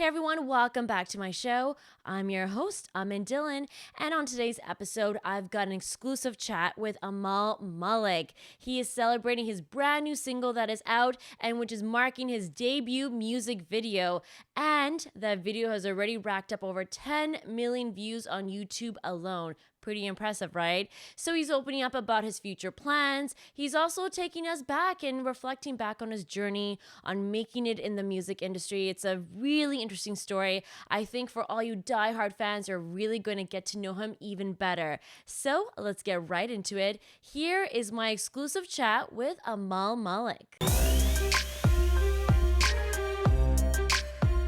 Hey everyone, welcome back to my show. I'm your host, Amin Dylan, and on today's episode, I've got an exclusive chat with Amaal Malik. He is celebrating his brand new single that is out and which is marking his debut music video. And that video has already racked up over 10 million views on YouTube alone. Pretty impressive, right? So he's opening up about his future plans. He's also taking us back and reflecting back on his journey on making it in the music industry. It's a really interesting story. I think for all you diehard fans, you're really going to get to know him even better. So let's get right into it. Here is my exclusive chat with Amaal Malik.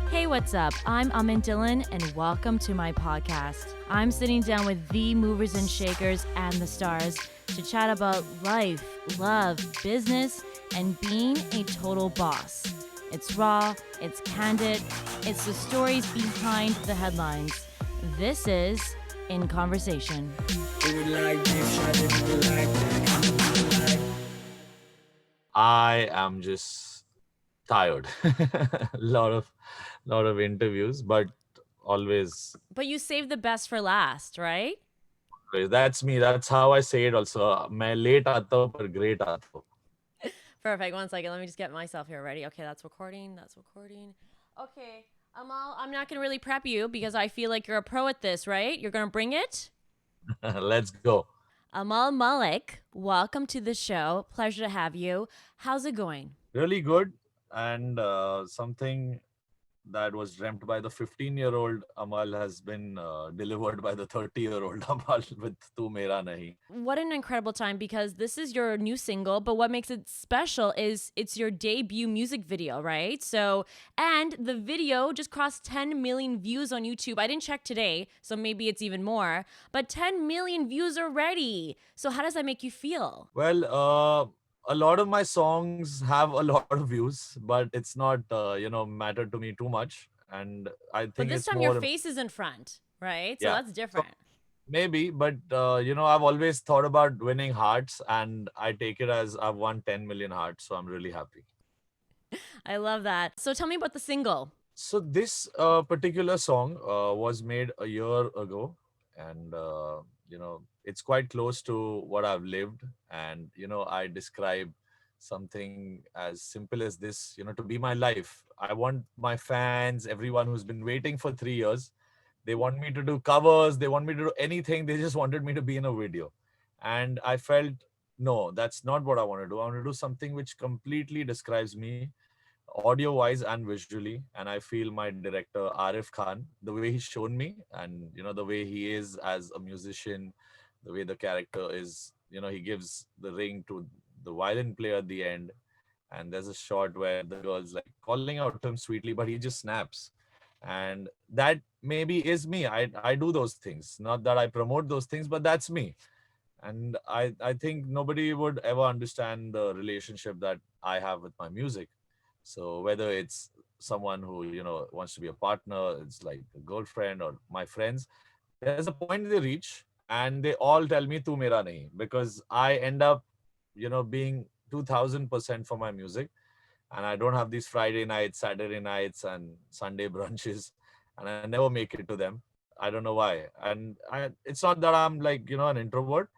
Hey, what's up? I'm Amin Dylan, and welcome to my podcast. I'm sitting down with the movers and shakers and the stars to chat about life, love, business, and being a total boss. It's raw, it's candid, it's the stories behind the headlines. This is In Conversation. I am just tired. lot of interviews, but always But you saved the best for last, right? that's me. That's how I say it also. मैं late आता हूँ पर great आता हूँ. Perfect. 1 second. Let me just get myself here ready. Okay, that's recording. That's recording. Okay, Amaal, I'm not going to really prep you because I feel like you're a pro at this, right? You're going to bring it? Let's go. Amaal Malik, welcome to the show. Pleasure to have you. How's it going? Really good, and something that was dreamt by the 15-year-old Amal has been delivered by the 30-year-old Amal with Tu Mera Nahi. What an incredible time because this is your new single, but what makes it special is it's your debut music video, right? So, and the video just crossed 10 million views on YouTube. I didn't check today, so maybe it's even more, but 10 million views already. So, how does that make you feel? Well, a lot of my songs have a lot of views, but it's not, matter to me too much. And I But think this it's time your more, face is in front, right? So yeah. that's So different. maybe, but, I've always thought about winning hearts, and I take it as I've won 10 million hearts. So I'm really happy. I love that. So tell me about the single. So this particular song was made a year ago, and it's quite close to what I've lived. And I describe something as simple as this, to be my life. I want my fans, everyone who's been waiting for 3 years. They want me to do covers. They want me to do anything. They just wanted me to be in a video, and I felt no, that's not what I want to do. I want to do something which completely describes me audio wise and visually. And I feel my director Arif Khan, the way he's shown me, and the way he is as a musician, the way the character is, he gives the ring to the violin player at the end, and there's a shot where the girl's like calling out to him sweetly, but he just snaps. And that maybe is me. I do those things, not that I promote those things, but that's me. And I think nobody would ever understand the relationship that I have with my music. So whether it's someone who wants to be a partner, it's like a girlfriend or my friends, there's a point they reach and they all tell me tu mera nahi, because I end up being 2000% for my music, and I don't have these Friday nights, Saturday nights, and Sunday brunches, and I never make it to them. I don't know why. And it's not that I'm like an introvert,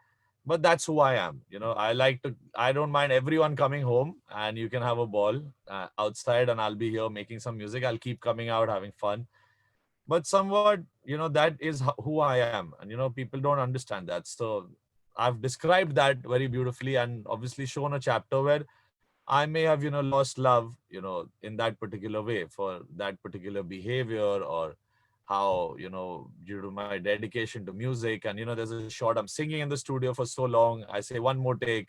but that's who I am. I don't mind everyone coming home and you can have a ball outside, and I'll be here making some music. I'll keep coming out, having fun. But somewhat, that is who I am. And, people don't understand that. So I've described that very beautifully and obviously shown a chapter where I may have, lost love, in that particular way for that particular behavior, or how, due to my dedication to music. And, there's a shot I'm singing in the studio for so long. I say one more take.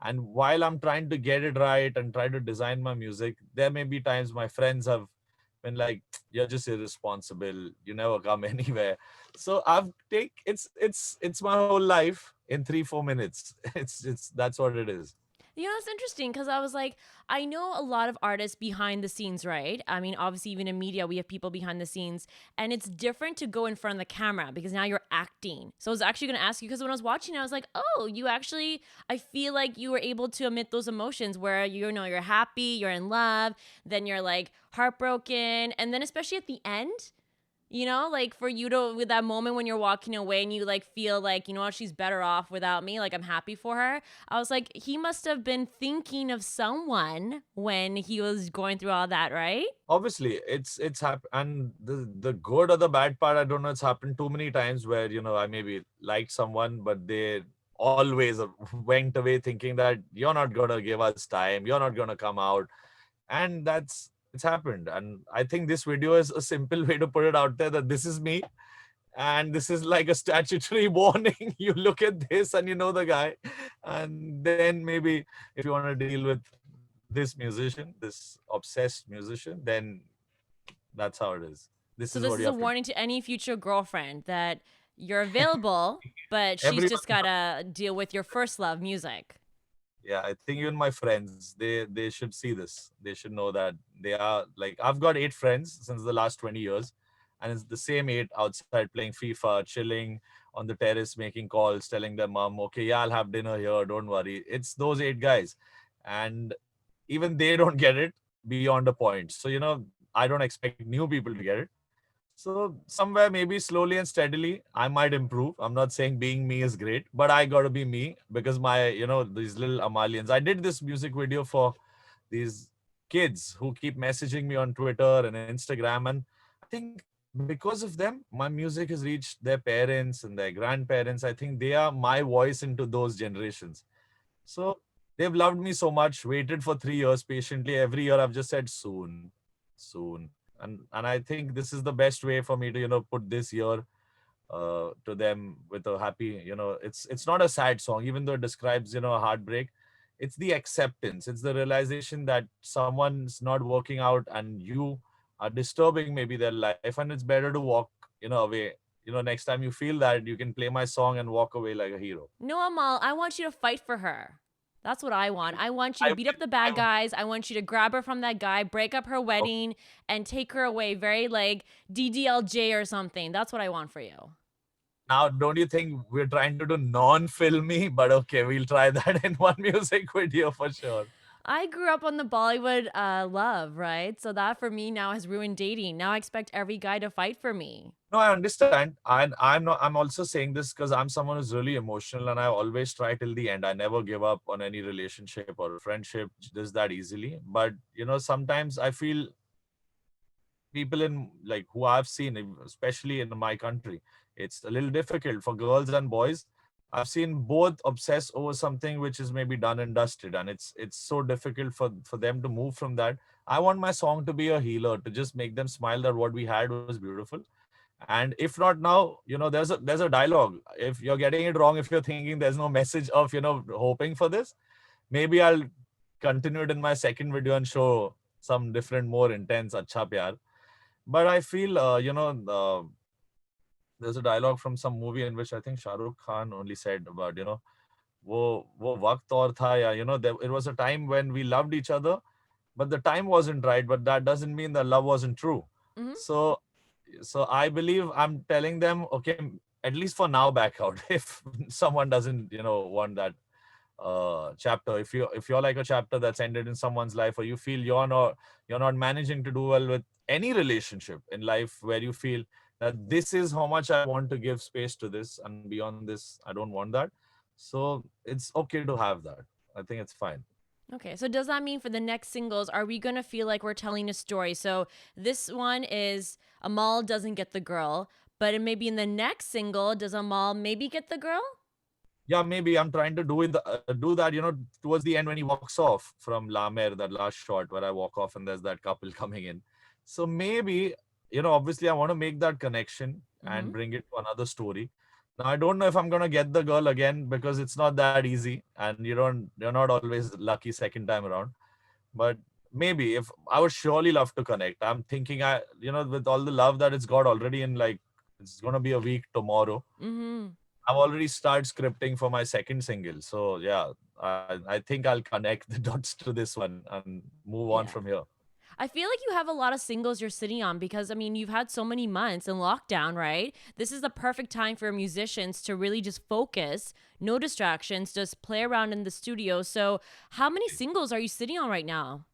And while I'm trying to get it right and try to design my music, there may be times my friends have been like, you're just irresponsible. You never come anywhere. So it's my whole life in 3-4 minutes. It's that's what it is. It's interesting because I was like, I know a lot of artists behind the scenes, right? I mean, obviously, even in media, we have people behind the scenes, and it's different to go in front of the camera because now you're acting. So I was actually going to ask you because when I was watching, I was like, oh, you actually, I feel like you were able to emit those emotions where you're happy, you're in love, then you're like heartbroken, and then especially at the end. Like for you to, with that moment when you're walking away and you like feel like, what, she's better off without me. Like I'm happy for her. I was like, he must have been thinking of someone when he was going through all that, right? Obviously, it's happened, and the good or the bad part, I don't know. It's happened too many times where I maybe liked someone, but they always went away thinking that you're not gonna give us time, you're not gonna come out, and it's happened. And I think this video is a simple way to put it out there that this is me, and this is like a statutory warning. You look at this and you know the guy, and then maybe if you want to deal with this musician, this obsessed musician, then that's how it is. This So is this what is you a have to do. warning to any future girlfriend that you're available, but she's Everyone, just gotta deal with your first love, music. yeah, I think even my friends, they should see this. They should know that they are like, I've got 8 friends since the last 20 years, and it's the same 8 outside playing FIFA, chilling on the terrace, making calls, telling their mom, okay, yeah, I'll have dinner here, don't worry. It's those 8 guys, and even they don't get it beyond a point. So I don't expect new people to get it. So somewhere maybe slowly and steadily I might improve. I'm not saying being me is great, but I gotta be me because my, these little Amalians. I did this music video for these kids who keep messaging me on Twitter and Instagram. And I think because of them, my music has reached their parents and their grandparents. I think they are my voice into those generations. So they've loved me so much, waited for 3 years patiently. Every year I've just said soon, soon. And I think this is the best way for me to, put this year to them with a happy, it's not a sad song, even though it describes, a heartbreak. It's the acceptance. It's the realization that someone's not working out and you are disturbing maybe their life, and it's better to walk, away. Next time you feel that, you can play my song and walk away like a hero. No, Amal, I want you to fight for her. That's what I want. I want you to I beat up will. the bad guys. I want you to grab her from that guy, break up her Okay. wedding, and take her away very like DDLJ or something. That's what I want for you. Now, don't you think we're trying to do non-filmy? But okay, we'll try that in one music video for sure. I grew up on the Bollywood love, right? So that for me now has ruined dating. Now I expect every guy to fight for me. No, I understand. And I'm not. I'm also saying this because I'm someone who's really emotional, and I always try till the end. I never give up on any relationship or friendship just that easily. But sometimes I feel people in like who I've seen, especially in my country, it's a little difficult for girls and boys. I've seen both obsess over something which is maybe done and dusted, and it's so difficult for them to move from that. I want my song to be a healer, to just make them smile that what we had was beautiful. And if not now, there's a dialogue. If you're getting it wrong, if you're thinking there's no message of hoping for this, maybe I'll continue it in my second video and show some different, more intense acha pyar. But I feel, there's a dialogue from some movie in which I think Shah Rukh Khan only said about, wo waqt aur tha, ya, it was a time when we loved each other, but the time wasn't right. But that doesn't mean the love wasn't true. Hmm. So I believe I'm telling them, okay, at least for now, back out. If someone doesn't, want that chapter, if you're like a chapter that's ended in someone's life, or you feel you're not managing to do well with any relationship in life, where you feel that this is how much I want to give space to this, and beyond this I don't want that. So it's okay to have that. I think it's fine. Okay, so does that mean for the next singles, are we gonna feel like we're telling a story? So this one is Amal doesn't get the girl, but maybe in the next single, does Amal maybe get the girl? Yeah, maybe I'm trying to do that, towards the end when he walks off from La Mer, that last shot where I walk off and there's that couple coming in. So maybe, obviously I want to make that connection Mm-hmm. and bring it to another story. Now I don't know if I'm gonna get the girl again, because it's not that easy, and you're not always lucky second time around. But maybe, if I would surely love to connect. I'm thinking, with all the love that it's got already in, like, it's gonna be a week tomorrow. Mm-hmm. I've already started scripting for my second single. So yeah, I think I'll connect the dots to this one and move on Yeah. from here. I feel like you have a lot of singles you're sitting on because I mean you've had so many months in lockdown, right? This is the perfect time for musicians to really just focus, no distractions, just play around in the studio. So, how many singles are you sitting on right now?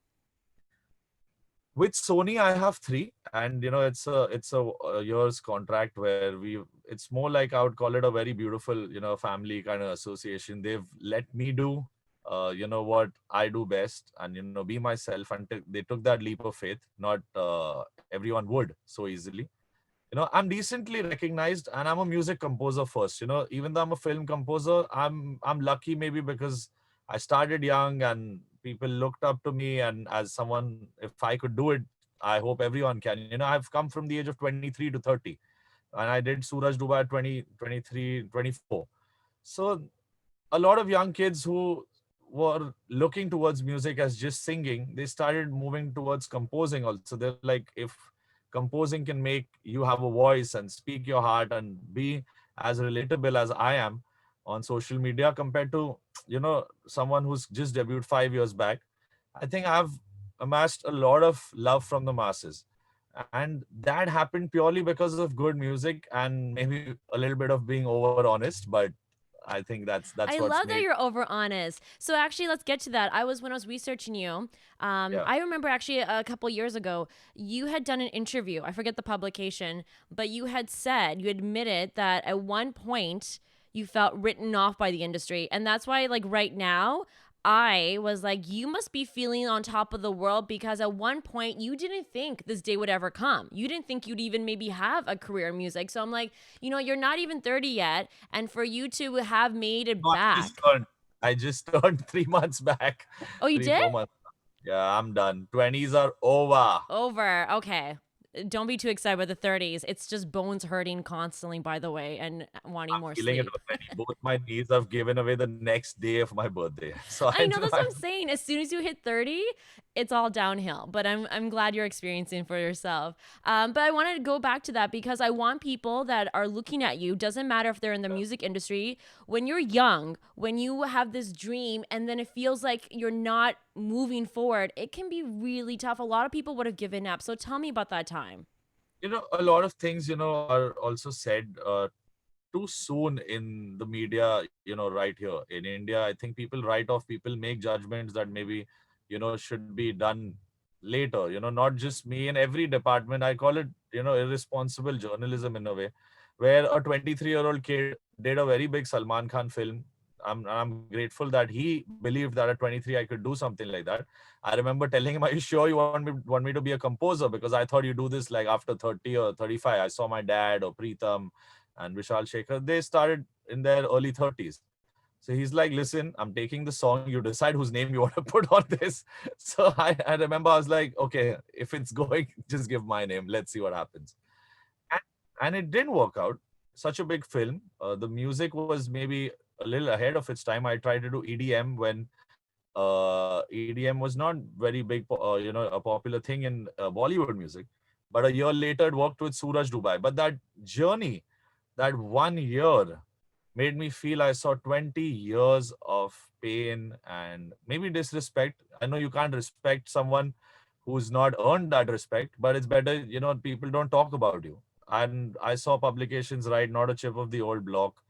With Sony, I have three, and it's a year's contract where it's more like I would call it a very beautiful family kind of association. They've let me do what I do best, and be myself, and they took that leap of faith. Not everyone would so easily. I'm decently recognized, and I'm a music composer first. Even though I'm a film composer, I'm lucky maybe because I started young and people looked up to me, and as someone, if I could do it, I hope everyone can. I've come from the age of 23 to 30, and I did Suraj Dubai at 20, 23, 24. So a lot of young kids who were looking towards music as just singing, they started moving towards composing also. They're like, if composing can make you have a voice and speak your heart and be as relatable as I am on social media compared to, someone who's just debuted 5 years back, I think I've amassed a lot of love from the masses. And that happened purely because of good music and maybe a little bit of being over honest, but I think that's I what's love that made. you're over honest. So actually, let's get to that. When I was researching you, Yeah. I remember actually a couple years ago, you had done an interview. I forget the publication, but you admitted that at one point you felt written off by the industry, and that's why, like right now, I was like, you must be feeling on top of the world because at one point you didn't think this day would ever come. You didn't think you'd even maybe have a career in music. So I'm like, you're not even 30 yet. And for you to have made it No, back. I just turned 3 months back, Oh, you three, did? 4 months. Yeah, I'm done. 20s are over. Over. Okay. Don't be too excited with the 30s. It's just bones hurting constantly, by the way, and wanting I'm more feeling it sleep. already. Both my knees have given away the next day of my birthday. So I I know know that's what I'm saying. As soon as you hit 30, it's all downhill. But I'm glad you're experiencing for yourself. But I wanted to go back to that because I want people that are looking at you, doesn't matter if they're in the music industry, when you're young, when you have this dream and then it feels like you're not moving forward, it can be really tough. A lot of people would have given up. So tell me about that time. a lot of things, are also said too soon in the media, right here in India. I think people write off, people make judgments that maybe, should be done later, not just me, in every department. I call it, irresponsible journalism in a way, where a 23-year-old kid did a very big Salman Khan film. I'm grateful that he believed that at 23 I could do something like that. I remember telling him, "Are you sure you want me to be a composer? Because I thought you do this like after 30 or 35." I saw my dad or Preetham and Vishal Shekhar, they started in their early 30s. So he's like, "Listen, I'm taking the song. You decide whose name you want to put on this." So I remember I was like, "Okay, if it's going, just give my name. Let's see what happens." And, and it didn't work out. Such a big film. The music was maybe a little ahead of its time. I tried to do EDM when EDM was not very big, a popular thing in Bollywood music. But a year later, it worked with Suraj Dubai. But that journey, that 1 year made me feel I saw 20 years of pain and maybe disrespect. I know you can't respect someone who's not earned that respect, but it's better, people don't talk about you. And I saw publications write, "Not a chip of the old block,"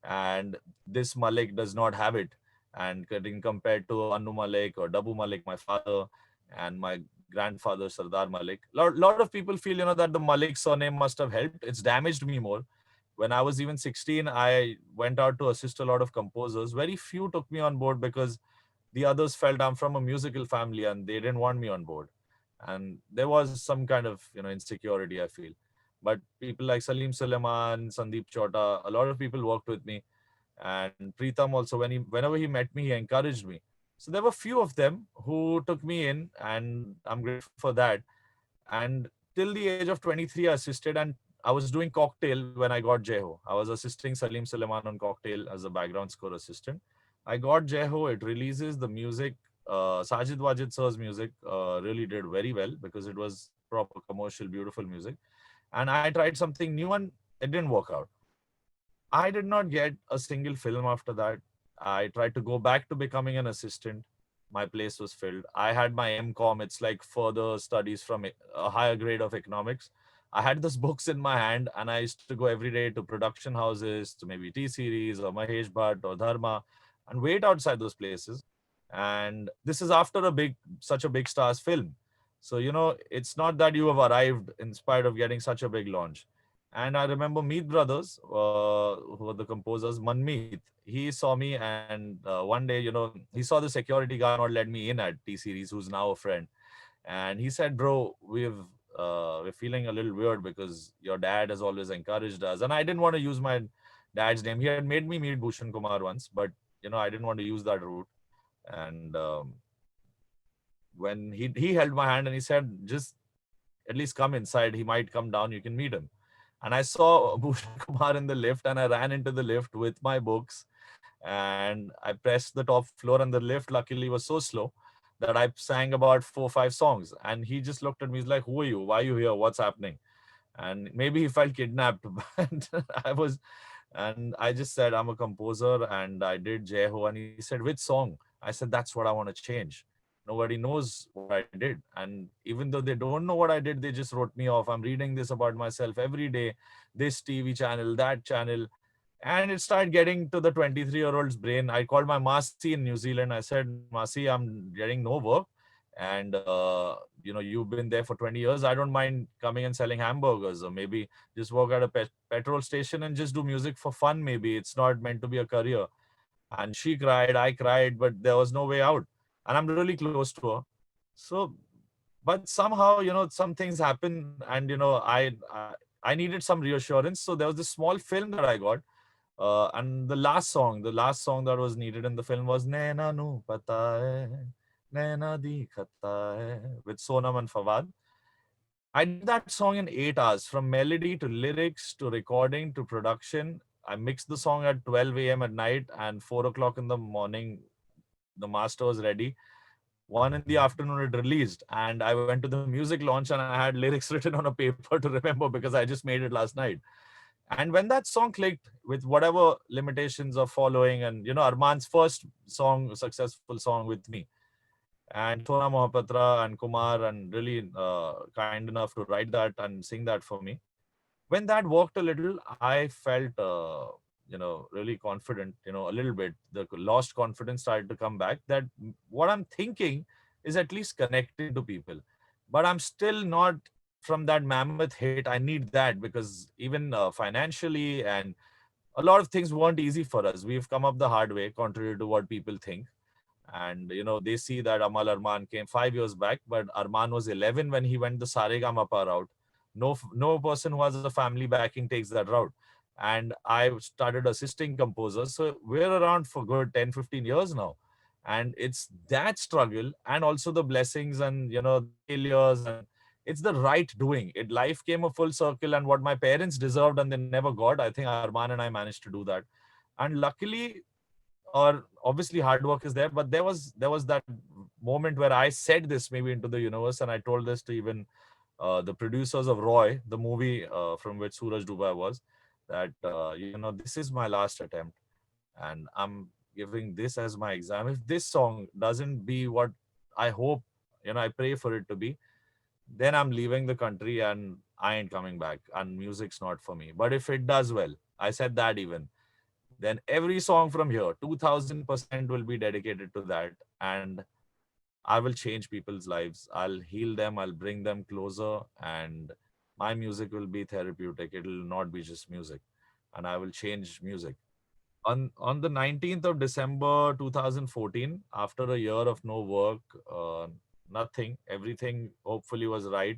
and this Malik does not have it. And getting compared to Anu Malik or Daboo Malik, my father, and my grandfather Sardar Malik. Lot of people feel, that the Malik surname must have helped. It's damaged me more. When I was even 16, I went out to assist a lot of composers. Very few took me on board because the others felt I'm from a musical family and they didn't want me on board. And there was some kind of, insecurity, I feel. But people like Salim Suleiman, Sandeep Chota, a lot of people worked with me. And Preetham also, whenever he met me, he encouraged me. So there were few of them who took me in, and I'm grateful for that. And till the age of 23, I assisted, and I was doing Cocktail when I got Jai Ho. I was assisting Salim Suleiman on Cocktail as a background score assistant. I got Jai Ho. It releases the music. Sajid Wajid sir's music really did very well because it was proper commercial, beautiful music. And I tried something new and it didn't work out. I did not get a single film after that. I tried to go back to becoming an assistant. My place was filled. I had my MCom, it's like further studies from a higher grade of economics. I had those books in my hand and I used to go every day to production houses, to maybe T Series or Mahesh Bhatt or Dharma, and wait outside those places. And this is after such a big star's film. So, it's not that you have arrived in spite of getting such a big launch. And I remember Meet Brothers, who were the composers, Manmeet. He saw me, and one day, he saw the security guard not let me in at T Series, who's now a friend. And he said, "Bro, we're feeling a little weird because your dad has always encouraged us." And I didn't want to use my dad's name. He had made me meet Bhushan Kumar once, but I didn't want to use that route. And when he held my hand and he said, "Just at least come inside. He might come down. You can meet him." And I saw Bhushan Kumar in the lift, and I ran into the lift with my books, and I pressed the top floor, and the lift luckily was so slow that I sang about 4 or 5 songs. And he just looked at me. He's like, "Who are you? Why are you here? What's happening?" And maybe he felt kidnapped. But I just said, "I'm a composer and I did Jai Ho." And he said, "Which song?" I said, "That's what I want to change. Nobody knows what I did. And even though they don't know what I did, they just wrote me off. I'm reading this about myself every day, this TV channel, that channel." And it started getting to the 23-year-old's brain. I called my Masi in New Zealand. I said, "Masi, I'm getting no work. And, you've been there for 20 years. I don't mind coming and selling hamburgers, or maybe just work at a petrol station and just do music for fun. Maybe it's not meant to be a career." And she cried, I cried, but there was no way out. And I'm really close to her. So, but somehow, some things happen, and, I needed some reassurance. So there was this small film that I got. And the last song that was needed in the film was Naina Nu Pata Hai, Naina Dikhata Hai, with Sonam and Fawad. I did that song in 8 hours, from melody to lyrics to recording to production. I mixed the song at 12 a.m. at night, and 4 o'clock in the morning, the master was ready. 1 in the afternoon, it released, and I went to the music launch and I had lyrics written on a paper to remember because I just made it last night. And when that song clicked, with whatever limitations of following, and Arman's first song, successful song with me, and Sona Mohapatra and Kumar, and really kind enough to write that and sing that for me. When that worked a little, I felt really confident. A little bit, the lost confidence started to come back, that what I'm thinking is at least connecting to people. But I'm still not from that mammoth hit. I need that, because even financially, and a lot of things weren't easy for us. We've come up the hard way, contrary to what people think. And they see that Amal Arman came 5 years back, but Arman was 11 when he went the Saregamapa route. No person who has a family backing takes that route. And I started assisting composers. So we're around for good 10-15 years now. And it's that struggle, and also the blessings, and the failures, and it's the right doing. Life came a full circle, and what my parents deserved and they never got, I think Arman and I managed to do that. And luckily, or obviously hard work is there, but there was that moment where I said this maybe into the universe, and I told this to even the producers of Roy, the movie from which Suraj Dubai was, that this is my last attempt, and I'm giving this as my exam. If this song doesn't be what I hope, I pray for it to be, then I'm leaving the country and I ain't coming back, and music's not for me. But if it does well, I said that even, then every song from here, 2000% will be dedicated to that. And I will change people's lives. I'll heal them. I'll bring them closer. And my music will be therapeutic. It will not be just music. And I will change music. On the 19th of December 2014, after a year of no work, nothing, everything hopefully was right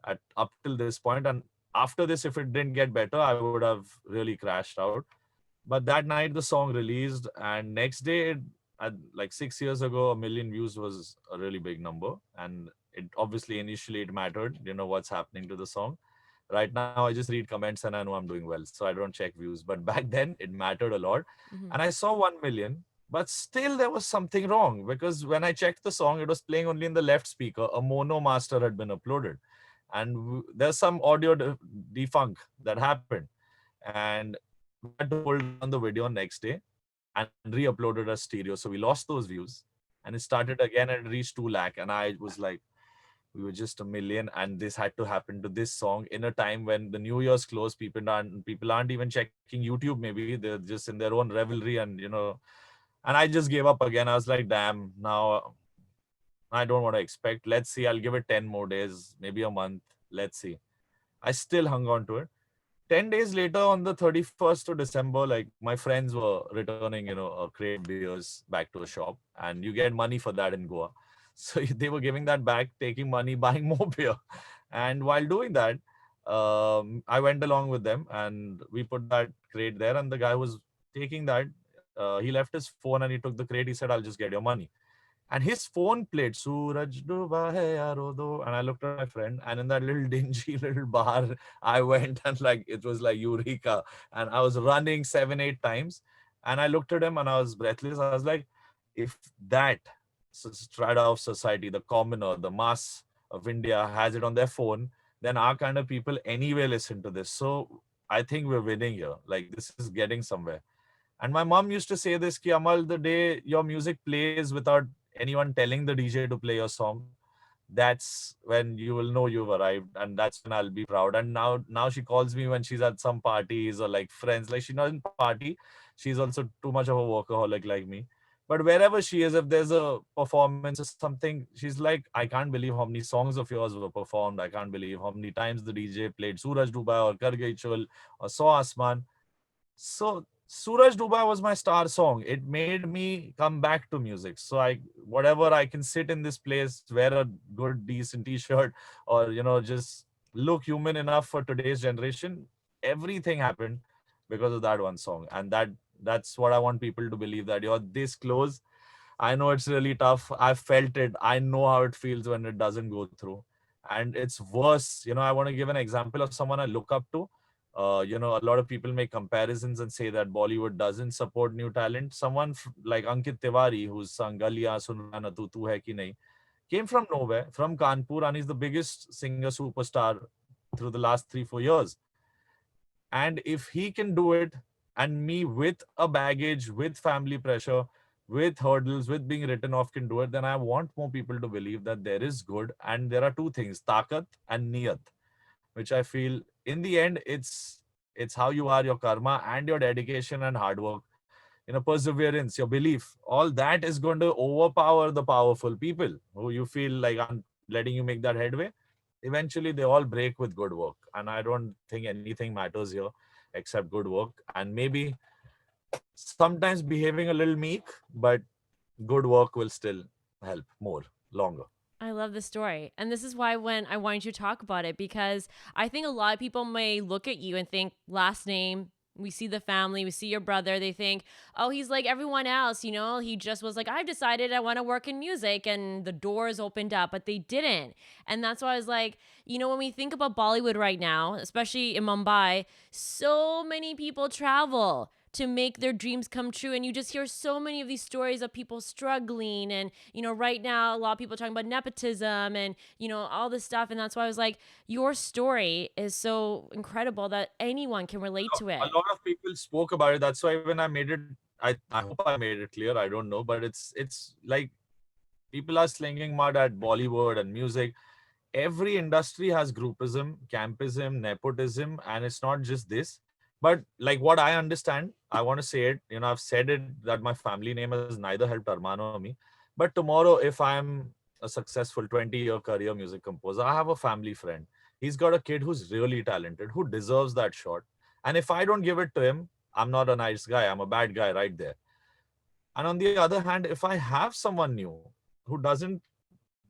at up till this point. And after this, if it didn't get better, I would have really crashed out. But that night the song released, and next day, like 6 years ago, 1 million views was a really big number. And it obviously initially it mattered, what's happening to the song. Right now, I just read comments and I know I'm doing well, so I don't check views. But back then, it mattered a lot. Mhm. And I saw 1 million, but still there was something wrong, because when I checked the song, it was playing only in the left speaker. A mono master had been uploaded, and there's some audio defunk that happened. And we had to pull down the video next day and re-upload it as stereo. So we lost those views, and it started again and reached 2 lakh. And I was like, we were just a million, and this had to happen to this song in a time when the New Year's close. People aren't even checking YouTube. Maybe they're just in their own revelry, and and I just gave up again. I was like, damn, now I don't want to expect. Let's see. I'll give it 10 more days, maybe a month. Let's see. I still hung on to it. 10 days later, on the 31st of December, like my friends were returning, a crate of beers back to a shop, and you get money for that in Goa. So they were giving that back, taking money, buying more beer. And while doing that, I went along with them, and we put that crate there. And the guy was taking that. He left his phone and he took the crate. He said, I'll just get your money. And his phone played Suraj Duba Hai Yaro Do. And I looked at my friend, and in that little dingy little bar, I went, and like it was like Eureka. And I was running 7, 8 times. And I looked at him and I was breathless. I was like, if that strata of society, the commoner, the mass of India has it on their phone, then our kind of people anyway listen to this. So I think we're winning here. Like this is getting somewhere. And my mom used to say this, Ki Amal, the day your music plays without anyone telling the DJ to play your song, that's when you will know you've arrived, and that's when I'll be proud. And now she calls me when she's at some parties or like friends. Like she doesn't party. She's also too much of a workaholic like me. But wherever she is, if there's a performance or something, she's like, I can't believe how many songs of yours were performed. I can't believe how many times the DJ played Suraj Dubai or Kar Gayi Chul or Saw Asman. So Suraj Dubai was my star song. It made me come back to music. So whatever I can sit in this place, wear a good, decent t-shirt, or just look human enough for today's generation. Everything happened because of that one song, and that's what I want people to believe, that you're this close. I know it's really tough. I've felt it. I know how it feels when it doesn't go through. And it's worse. I want to give an example of someone I look up to. A lot of people make comparisons and say that Bollywood doesn't support new talent. Someone like Ankit Tiwari, who's sung Galiyan Sun Raha Na Tu Hai Ki Nahi, came from nowhere, from Kanpur, and he's the biggest singer superstar through the last 3, 4 years. And if he can do it, and me with a baggage, with family pressure, with hurdles, with being written off can do it, then I want more people to believe that there is good. And there are two things, takat and niyat, which I feel in the end, it's how you are, your karma and your dedication and hard work, perseverance, your belief. All that is going to overpower the powerful people who you feel like aren't letting you make that headway. Eventually, they all break with good work. And I don't think anything matters here except good work. And maybe sometimes behaving a little meek, but good work will still help more, longer. I love the story. And this is why when I wanted you to talk about it, because I think a lot of people may look at you and think last name, we see the family, we see your brother, they think, oh, he's like everyone else, he just was like, I've decided I want to work in music and the doors opened up, but they didn't. And that's why I was like, when we think about Bollywood right now, especially in Mumbai, so many people travel to make their dreams come true. And you just hear so many of these stories of people struggling. And, right now, a lot of people are talking about nepotism and, all this stuff. And that's why I was like, your story is so incredible that anyone can relate to A it. lot of people spoke about it. That's why when I made it, I hope I made it clear. I don't know, but it's like people are slinging mud at Bollywood and music. Every industry has groupism, campism, nepotism, and it's not just this. But like what I understand, I want to say it. I've said it that my family name has neither helped Arman or me. But tomorrow, if I'm a successful 20-year career music composer, I have a family friend. He's got a kid who's really talented, who deserves that shot. And if I don't give it to him, I'm not a nice guy. I'm a bad guy right there. And on the other hand, if I have someone new who doesn't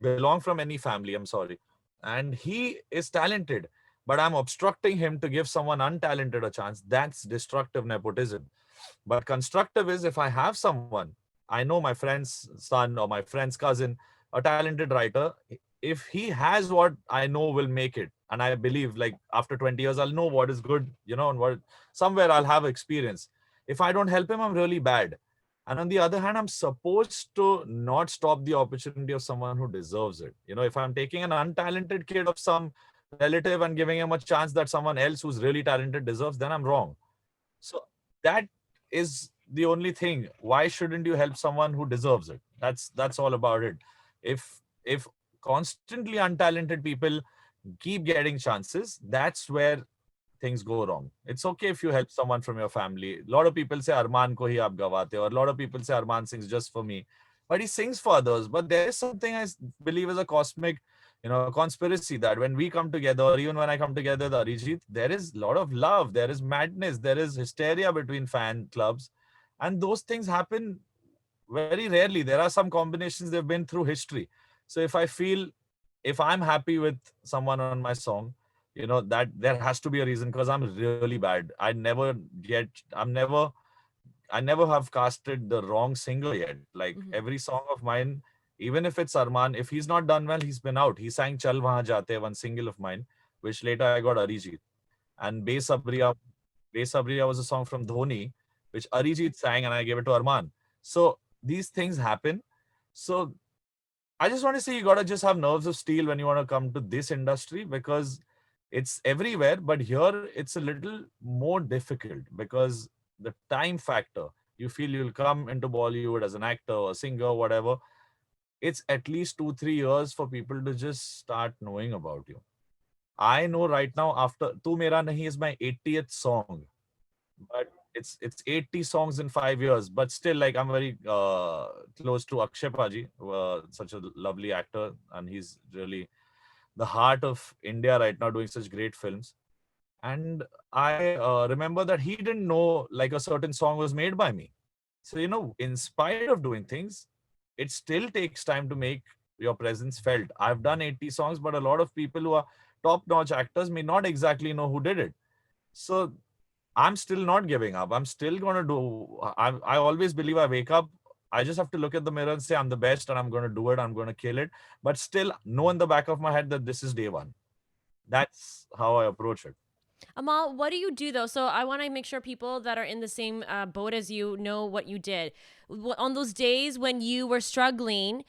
belong from any family, I'm sorry, and he is talented, but I'm obstructing him to give someone untalented a chance, that's destructive nepotism. But constructive is, if I have someone, I know my friend's son or my friend's cousin, a talented writer, if he has what I know will make it, and I believe like after 20 years, I'll know what is good, and what somewhere I'll have experience. If I don't help him, I'm really bad. And on the other hand, I'm supposed to not stop the opportunity of someone who deserves it. If I'm taking an untalented kid of some relative and giving him a chance that someone else who's really talented deserves, then I'm wrong. So that is the only thing. Why shouldn't you help someone who deserves it? That's all about it. If constantly untalented people keep getting chances, that's where things go wrong. It's okay if you help someone from your family. A lot of people say Arman ko hi aap gawate ho, or a lot of people say Arman sings just for me, but he sings for others. But there is something believe is a cosmic, conspiracy, that when we come together, or even when I come together with Arijit, there is a lot of love, there is madness, there is hysteria between fan clubs, and those things happen very rarely. There are some combinations they've been through history. So if I'm happy with someone on my song, that there has to be a reason, because I'm really bad. I never have casted the wrong singer yet. Like Hmm. every song of mine, even if it's Arman, if he's not done well, he's been out. He sang Chal Wahan Jate, one single of mine, which later I got Arijit. And Be Sabriya was a song from Dhoni, which Arijit sang, and I gave it to Arman. So these things happen. So I just want to say, you gotta just have nerves of steel when you want to come to this industry, because it's everywhere, but here it's a little more difficult because the time factor. You feel you'll come into Bollywood as an actor or singer, whatever. It's at least 2-3 years for people to just start knowing about you. I know right now, after Tu Mera Nahi is my 80th song, but it's 80 songs in 5 years. But still, like, I'm very close to Akshay Paji, such a lovely actor, and he's really the heart of India right now, doing such great films. And I remember that he didn't know like a certain song was made by me. So, in spite of doing things, it still takes time to make your presence felt. I've done 80 songs, but a lot of people who are top notch actors may not exactly know who did it. So I'm still not giving up. I'm still going to do. I always believe I wake up. I just have to look at the mirror and say I'm the best, and I'm going to do it. I'm going to kill it. But still know in the back of my head that this is day one. That's how I approach it. Amal, what do you do though? So I want to make sure people that are in the same boat as you know what you did. On those days when you were struggling,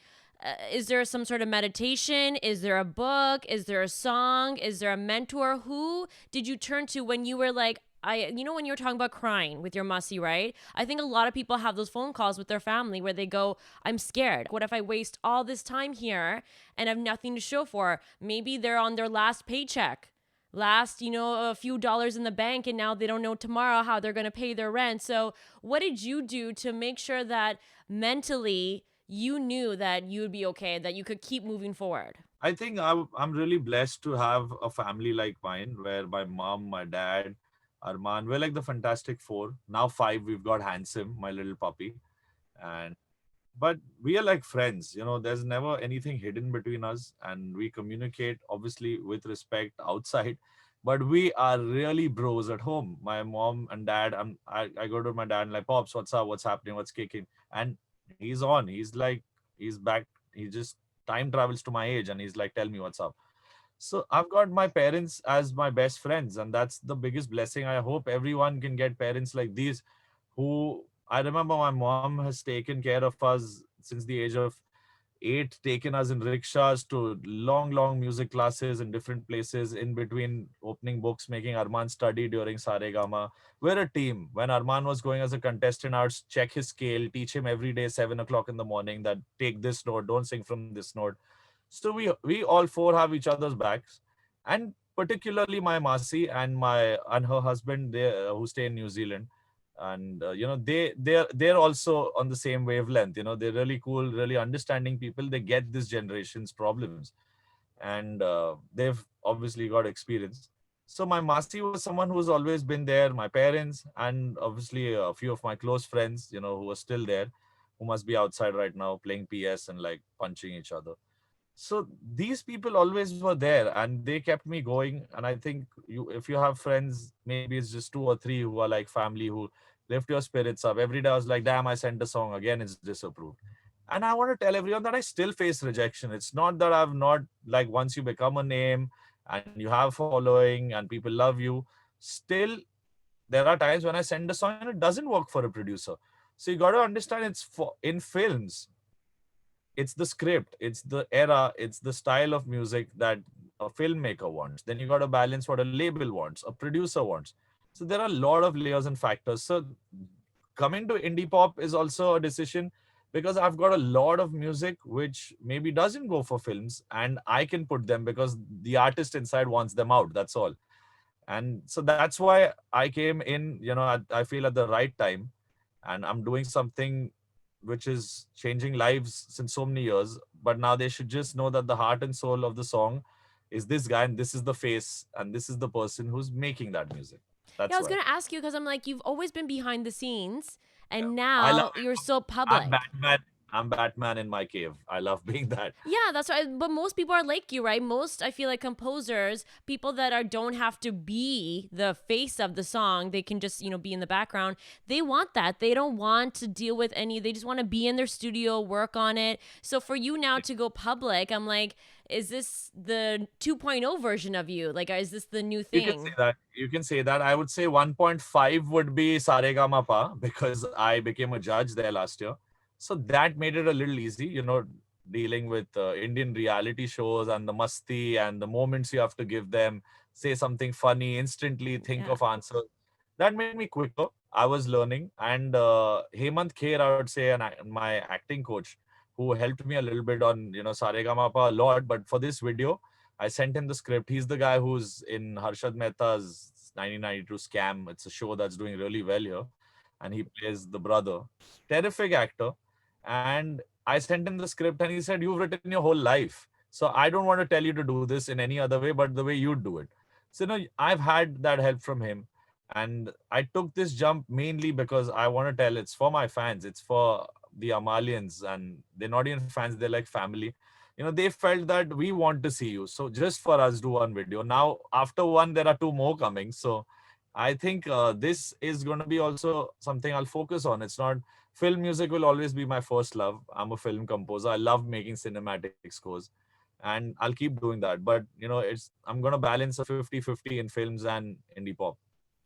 is there some sort of meditation? Is there a book? Is there a song? Is there a mentor? Who did you turn to when you were like, when you were talking about crying with your mussy, right? I think a lot of people have those phone calls with their family where they go, I'm scared. What if I waste all this time here and have nothing to show for? Maybe they're on their last paycheck, last, a few dollars in the bank, and now they don't know tomorrow how they're going to pay their rent. So what did you do to make sure that mentally you knew that you would be okay, that you could keep moving forward? I think I'm really blessed to have a family like mine, where my mom, my dad, Arman, we're like the Fantastic Four. Now five, we've got Handsome, my little puppy. And but we are like friends. There's never anything hidden between us, and we communicate obviously with respect outside, but we are really bros at home. My mom and dad, I go to my dad and like, Pops, what's up, what's happening, what's kicking? And he's on, he's like, he's back. He just time travels to my age, and he's like, tell me what's up. So I've got my parents as my best friends, and that's the biggest blessing. I hope everyone can get parents like these, who, I remember my mom has taken care of us since the age of 8, taken us in rickshaws to long, long music classes in different places, in between opening books, making Arman study during Saregama. We're a team. When Arman was going as a contestant, I would check his scale, teach him every day, 7 o'clock in the morning, that take this note, don't sing from this note. So we all four have each other's backs, and particularly my Masi and her husband, they who stay in New Zealand, and they're also on the same wavelength. They're really cool, really understanding people. They get this generation's problems, and they've obviously got experience. So my Masi was someone who's always been there. My parents, and obviously a few of my close friends, who are still there, who must be outside right now playing PS and like punching each other. So these people always were there, and they kept me going. And I think, if you have friends, maybe it's just 2 or 3 who are like family, who lift your spirits up. Every day I was like, damn, I sent a song again, it's disapproved. And I want to tell everyone that I still face rejection. It's not that I've not, like, once you become a name and you have following and people love you, still there are times when I send a song and it doesn't work for a producer. So you got to understand, it's for in films, it's the script, it's the era, it's the style of music that a filmmaker wants. Then you got to balance what a label wants, a producer wants. So there are a lot of layers and factors. So coming to indie pop is also a decision, because I've got a lot of music which maybe doesn't go for films, and I can put them because the artist inside wants them out. That's all. And so that's why I came in, I feel at the right time, and I'm doing something which is changing lives since so many years. But now they should just know that the heart and soul of the song is this guy, and this is the face, and this is the person who's making that music. Yeah, I That's was why. gonna ask you because I'm like, you've always been behind the scenes, Yeah. and I love now you're it. so I'm public. Batman. I'm Batman in my cave. I love being that. Yeah, that's right. But most people are like you, right? Most, I feel like, composers, people that are don't have to be the face of the song, they can just be in the background. They want that. They don't want to deal with any. They just want to be in their studio, work on it. So for you now to go public, I'm like, is this the 2.0 version of you? Like, is this the new You can say thing? that. You can say that. I would say 1.5 would be Saregama Pa, because I became a judge there last year. So that made it a little easy, dealing with Indian reality shows and the masti and the moments you have to give them, say something funny, instantly think Yeah. of answers. That made me quicker. I was learning. And Hemant Kher, I would say, and my acting coach, who helped me a little bit on, Saregama Pa a lot. But for this video, I sent him the script. He's the guy who's in Harshad Mehta's 1992 Scam. It's a show that's doing really well here. And he plays the brother. Terrific actor. And I sent him the script and he said, "You've written your whole life. So I don't want to tell you to do this in any other way, but the way you do it." So, I've had that help from him. And I took this jump mainly because I want to tell it's for my fans. It's for the Amalians. And they're not even fans, they're like family. They felt that we want to see you, so just for us, do one video. Now after one, there are two more coming. So I think this is going to be also something I'll focus on. It's not film. Music will always be my first love. I'm a film composer. I love making cinematic scores, and I'll keep doing that. But I'm going to balance a 50-50 in films and indie pop.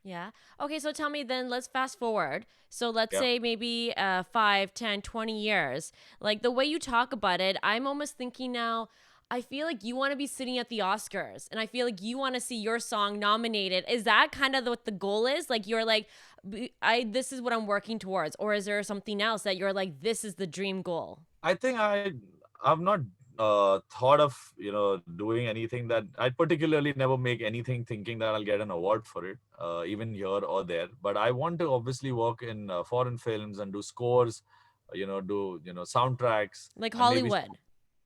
Yeah. Okay, so tell me then, let's fast forward. So let's Yeah. say maybe 5, 10, 20 years. Like the way you talk about it, I'm almost thinking now, I feel like you want to be sitting at the Oscars and I feel like you want to see your song nominated. Is that kind of what the goal is? Like you're like, this is what I'm working towards. Or is there something else that you're like, this is the dream goal? I think I've not thought of doing anything that I particularly never make anything thinking that I'll get an award for it, even here or there. But I want to obviously work in foreign films and do scores, do soundtracks, Like and maybe, Hollywood.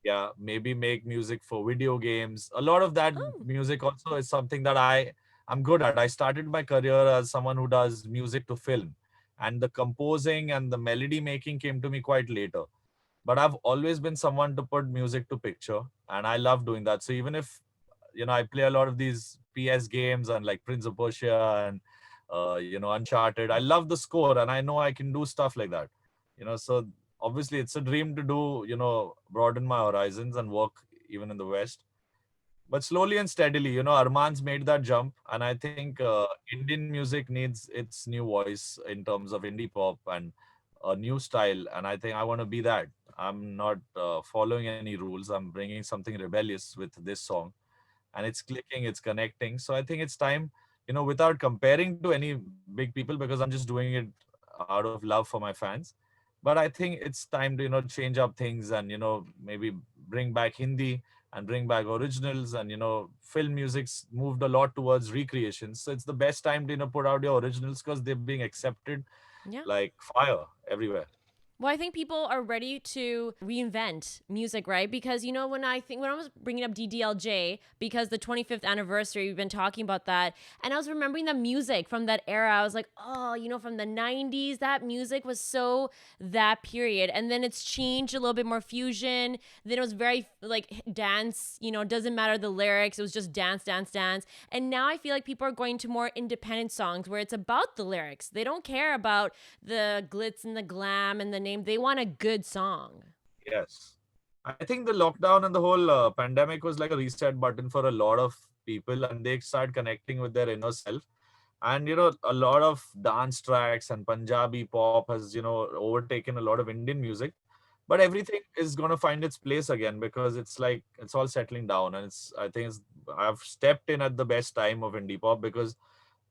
yeah, maybe make music for video games. A lot of that Oh, music also is something that I'm good at. I started my career as someone who does music to film, and the composing and the melody making came to me quite later. But I've always been someone to put music to picture, and I love doing that. So even if I play a lot of these PS games and like Prince of Persia and Uncharted, I love the score, and I know I can do stuff like that. So obviously it's a dream to do, broaden my horizons and work even in the West. But slowly and steadily, Arman's made that jump, and I think Indian music needs its new voice in terms of indie pop and a new style, and I think I want to be that. I'm not following any rules. I'm bringing something rebellious with this song, and it's clicking, it's connecting. So I think it's time, without comparing to any big people, because I'm just doing it out of love for my fans. But I think it's time to change up things, and maybe bring back Hindi and bring back originals. And film music's moved a lot towards recreations, so it's the best time to put out your originals, because they're being accepted yeah. like fire everywhere. Well, I think people are ready to reinvent music, right? Because when I was bringing up DDLJ, because the 25th anniversary, we've been talking about that, and I was remembering the music from that era. I was like, oh, from the 90s, that music was so that period, and then it's changed a little bit more fusion. Then it was very like dance. It doesn't matter the lyrics; it was just dance, dance, dance. And now I feel like people are going to more independent songs where it's about the lyrics. They don't care about the glitz and the glam and the name. They want a good song. Yes. I think the lockdown and the whole pandemic was like a reset button for a lot of people, and they start connecting with their inner self. And a lot of dance tracks and Punjabi pop has overtaken a lot of Indian music. But everything is going to find its place again, because it's like it's all settling down, and I've stepped in at the best time of indie pop, because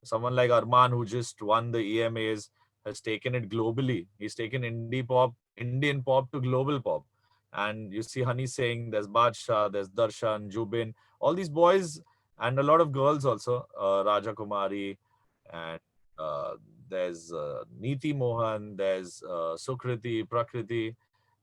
Someone like Armaan, who just won the EMAs, has taken it globally. He's taken indie pop, Indian pop to global pop. And you see Honey Singh, there's Badshah, there's Darshan, Jubin, all these boys, and a lot of girls also, Raja Kumari, and uh, there's Neeti Mohan, there's Sukriti, Prakriti,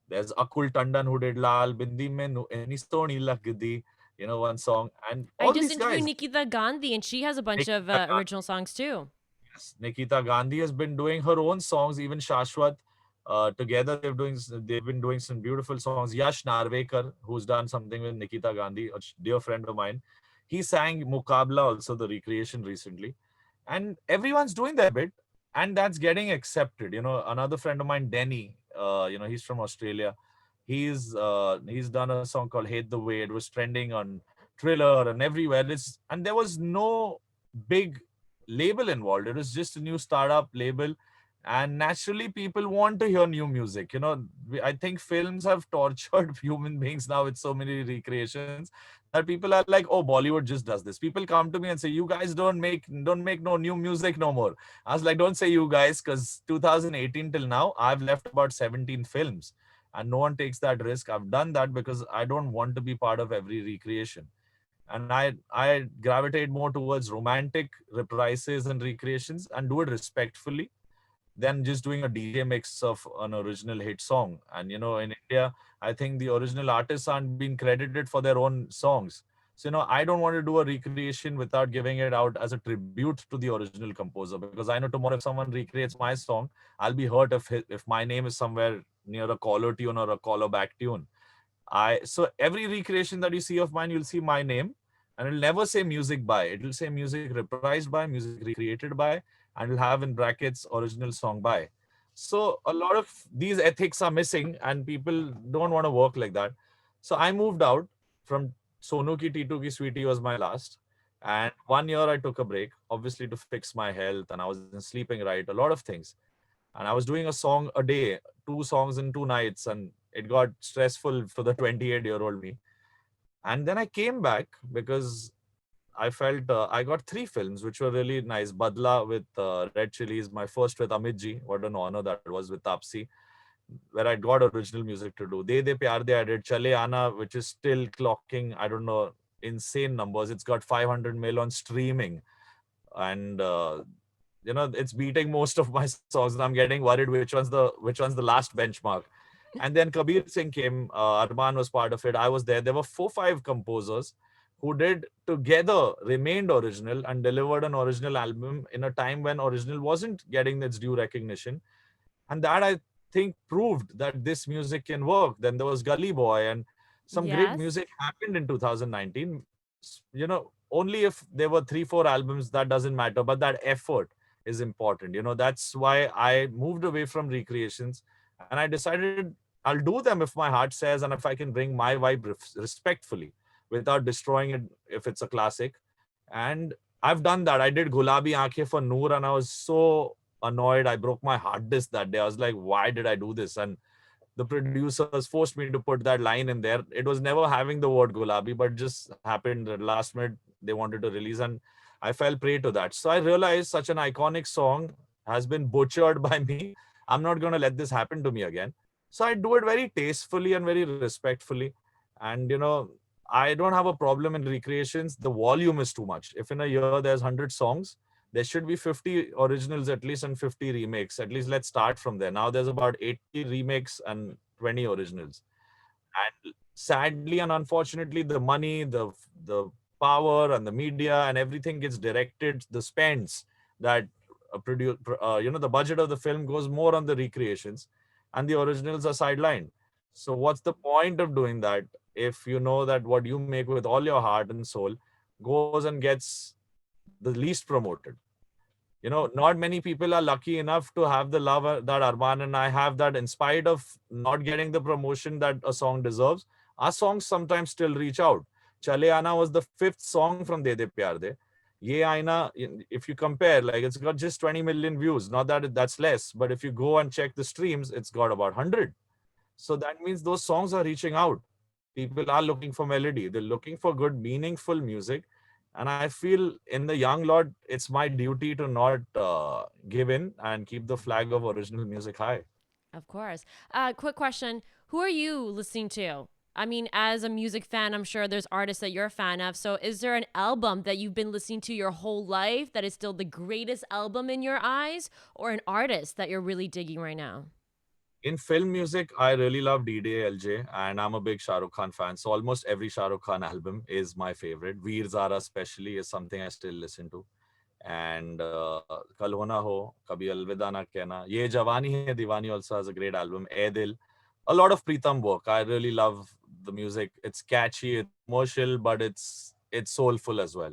there's Akul Tandon who did Lal Bindi Mein Eni Soni Lagdi, one song, and I all just these interviewed guys. Nikita Gandhi, and she has a bunch of Nikita original songs too. Yes, Nikita Gandhi has been doing her own songs. Even Shashwat, together they've been doing some beautiful songs. Yash Narvekar, who's done something with Nikita Gandhi, a dear friend of mine, he sang Mukabla, also the recreation recently, and everyone's doing their bit, and that's getting accepted. Another friend of mine, Denny, he's from Australia. He's done a song called "Hate the Way." It was trending on Thriller and everywhere. And there was no big label involved. It was just a new startup label. And naturally, people want to hear new music. I think films have tortured human beings now with so many recreations that people are like, oh, Bollywood just does this. People come to me and say, you guys don't make no new music no more. I was like, don't say you guys, because 2018 till now, I've left about 17 films. And no one takes that risk. I've done that because I don't want to be part of every recreation. And I gravitate more towards romantic reprises and recreations and do it respectfully than just doing a DJ mix of an original hit song. And in India, I think the original artists aren't being credited for their own songs. So I don't want to do a recreation without giving it out as a tribute to the original composer, because I know tomorrow if someone recreates my song, I'll be hurt if my name is somewhere near a caller tune or a caller back tune. So every recreation that you see of mine, you'll see my name, and it'll never say music by. It'll say music reprised by, music recreated by, and it'll have in brackets original song by. So a lot of these ethics are missing, and people don't want to work like that. So I moved out from Sonu Ki Titu Ki Sweetie was my last. And 1 year I took a break, obviously to fix my health, and I wasn't sleeping right, a lot of things. And I was doing a song a day, 2 songs in 2 nights, and it got stressful for the 28-year-old me. And then I came back because I felt I got 3 films which were really nice. Badla with Red Chilies, my first with Amit Ji, what an honor that was, with Tapsi, where I got original music to do. De Pyar De I did. Chale Aana, which is still clocking, I don't know, insane numbers. It's got 500 mil on streaming. And it's beating most of my songs, and I'm getting worried which one's the last benchmark. And then Kabir Singh came. Armaan was part of it. I was there. There were 4, 5 composers who did together, remained original, and delivered an original album in a time when original wasn't getting its due recognition. And that, I think, proved that this music can work. Then there was Gully Boy, and some great Yes. music happened in 2019. Only if there were 3, 4 albums, that doesn't matter, but that effort is important. That's why I moved away from recreations, and I decided I'll do them if my heart says, and if I can bring my vibe respectfully without destroying it if it's a classic. And I've done that. I did Gulabi Aankhein for Noor, and I was so annoyed. I broke my hard disk that day. I was like, why did I do this? And the producers forced me to put that line in there. It was never having the word Gulabi, but just happened at last minute. They wanted to release, and I fell prey to that. So I realized such an iconic song has been butchered by me. I'm not going to let this happen to me again. So I do it very tastefully and very respectfully. And, I don't have a problem in recreations. The volume is too much. If in a year there's 100 songs, there should be 50 originals at least and 50 remakes. At least let's start from there. Now there's about 80 remakes and 20 originals. And sadly and unfortunately, the money, the power and the media and everything gets directed, the spends that the budget of the film goes more on the recreations, and the originals are sidelined. So what's the point of doing that if you know that what you make with all your heart and soul goes and gets the least promoted? Not many people are lucky enough to have the love that Armaan and I have, that in spite of not getting the promotion that a song deserves, our songs sometimes still reach out. Chale Aana was the 5th song from De De Pyar De. Ye Aina, if you compare, like, it's got just 20 million views. Not that that's less, but if you go and check the streams, it's got about 100. So that means those songs are reaching out. People are looking for melody. They're looking for good, meaningful music. And I feel in the young lot, it's my duty to not give in and keep the flag of original music high. Of course. Quick question. Who are you listening to? I mean, as a music fan, I'm sure there's artists that you're a fan of. So, is there an album that you've been listening to your whole life that is still the greatest album in your eyes, or an artist that you're really digging right now? In film music, I really love DDLJ, and I'm a big Shah Rukh Khan fan. So almost every Shah Rukh Khan album is my favorite. Veer Zara especially is something I still listen to. And Kal Ho Na Ho, Kabhi Alvida Na Kehna. Ye Jawani Hai Diwani also has a great album. Eh Dil. A lot of Pritam work. I really love the music. It's catchy, it's commercial, but it's soulful as well.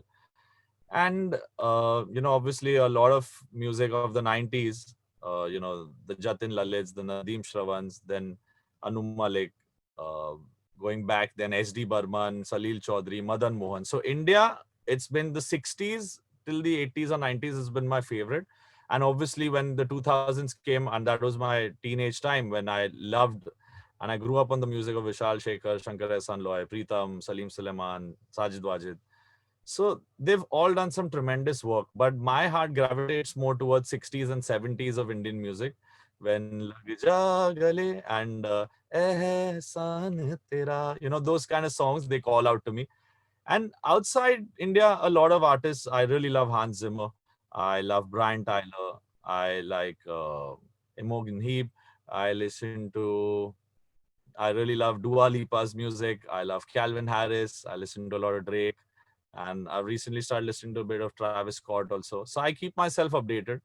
And obviously a lot of music of the 90s, the Jatin Lalits, the Nadeem Shravans, then Anu Malik, uh, going back then SD Burman, Salil Chaudhary, Madan Mohan. So India, it's been the 60s till the 80s or 90s has been my favorite. And obviously when the 2000s came, and that was my teenage time when I loved and I grew up on the music of Vishal Shekhar, Shankar Ehsaan Loy, Pritam, Salim Suleiman, Sajid Wajid. So they've all done some tremendous work, but my heart gravitates more towards 60s and 70s of Indian music. When Lag Ja Gale and Ehsaan Tera, those kind of songs, they call out to me. And outside India, a lot of artists, I really love Hans Zimmer. I love Brian Tyler. I like Imogen Heap. I listen to, I really love Dua Lipa's music. I love Calvin Harris. I listen to a lot of Drake. And I've recently started listening to a bit of Travis Scott also. So I keep myself updated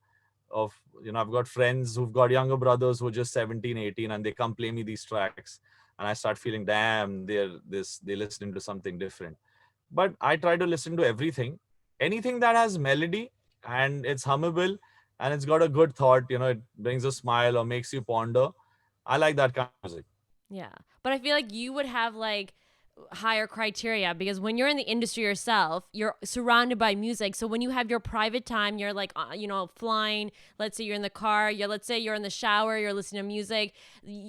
of, I've got friends who've got younger brothers who are just 17, 18, and they come play me these tracks. And I start feeling, damn, they're listening to something different. But I try to listen to everything. Anything that has melody and it's hummable and it's got a good thought, it brings a smile or makes you ponder. I like that kind of music. Yeah. But I feel like you would have like higher criteria because when you're in the industry yourself, you're surrounded by music. So when you have your private time, you're like, flying. Let's say you're in the car. Let's say you're in the shower. You're listening to music.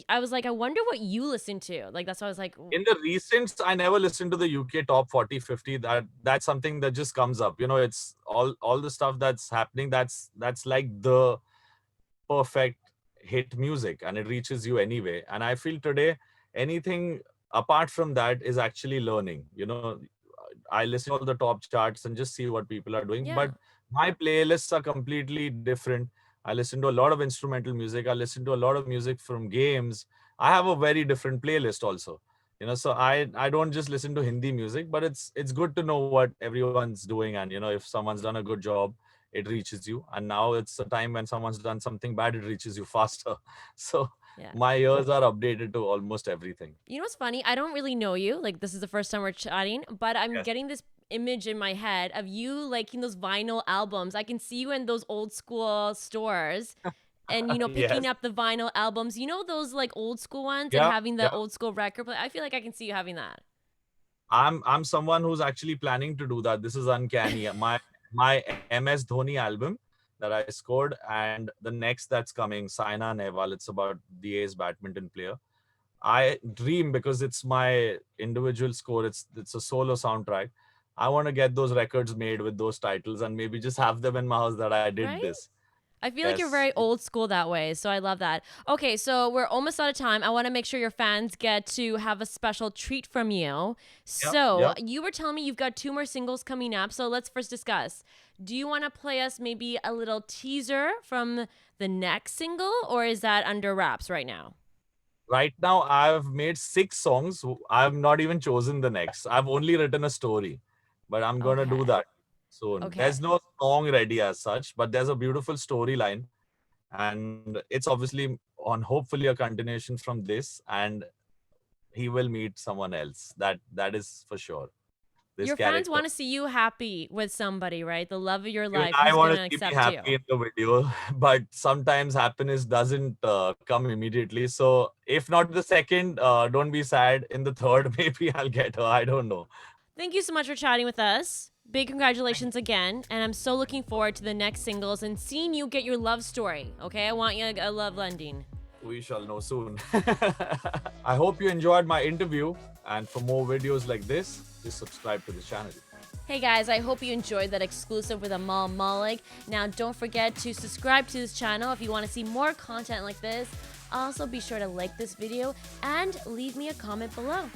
I was like, I wonder what you listen to. Like that's why I was like, In the recent, I never listened to the UK top 40, 50. That's something that just comes up. It's all the stuff that's happening. That's like the perfect hit music, and it reaches you anyway. And I feel today anything apart from that is actually learning. I listen to all the top charts and just see what people are doing. yeah, But my playlists are completely different. I listen to a lot of instrumental music. I listen to a lot of music from games. I have a very different playlist also. So I don't just listen to Hindi music, but it's good to know what everyone's doing, and if someone's done a good job, it reaches you. And now it's a time when someone's done something bad, it reaches you faster. So yeah. my ears are updated to almost everything. You know what's funny? I don't really know you. Like this is the first time we're chatting, but I'm Yes. getting this image in my head of you liking those vinyl albums. I can see you in those old school stores and picking Yes. up the vinyl albums. You know those like old school ones and Yeah. having the Yeah. old school record play. I feel like I can see you having that. I'm someone who's actually planning to do that. This is uncanny. My MS Dhoni album that I scored, and the next that's coming, Saina Nehwal. It's about the ace badminton player. I dream because it's my individual score. It's a solo soundtrack. I want to get those records made with those titles and maybe just have them in my house that I did Right? this. I feel like you're Yes. very old school that way. So I love that. Okay, so we're almost out of time. I want to make sure your fans get to have a special treat from you. Yep. So Yep. you were telling me you've got two more singles coming up. So let's first discuss. Do you want to play us maybe a little teaser from the next single, or is that under wraps right now? Right now, I've made 6 songs. I've not even chosen the next. I've only written a story, but I'm gonna do Okay. that soon. There's Okay. no song ready as such, but there's a beautiful storyline, and it's obviously on hopefully a continuation from this, and he will meet someone else. That is for sure. This Your fans character. want to see you happy with somebody, right? The love of your Even life I who's going want to to see me accept happy you. in the video, but sometimes happiness doesn't come immediately. So if not the second, don't be sad. In the third, maybe I'll get her. I don't know. Thank you so much for chatting with us. Big congratulations again. And I'm so looking forward to the next singles and seeing you get your love story. Okay? I want you a love landing. We shall know soon. I hope you enjoyed my interview. And for more videos like this, just subscribe to the channel. Hey guys, I hope you enjoyed that exclusive with Amaal Malik. Now, don't forget to subscribe to this channel if you want to see more content like this. Also, be sure to like this video and leave me a comment below.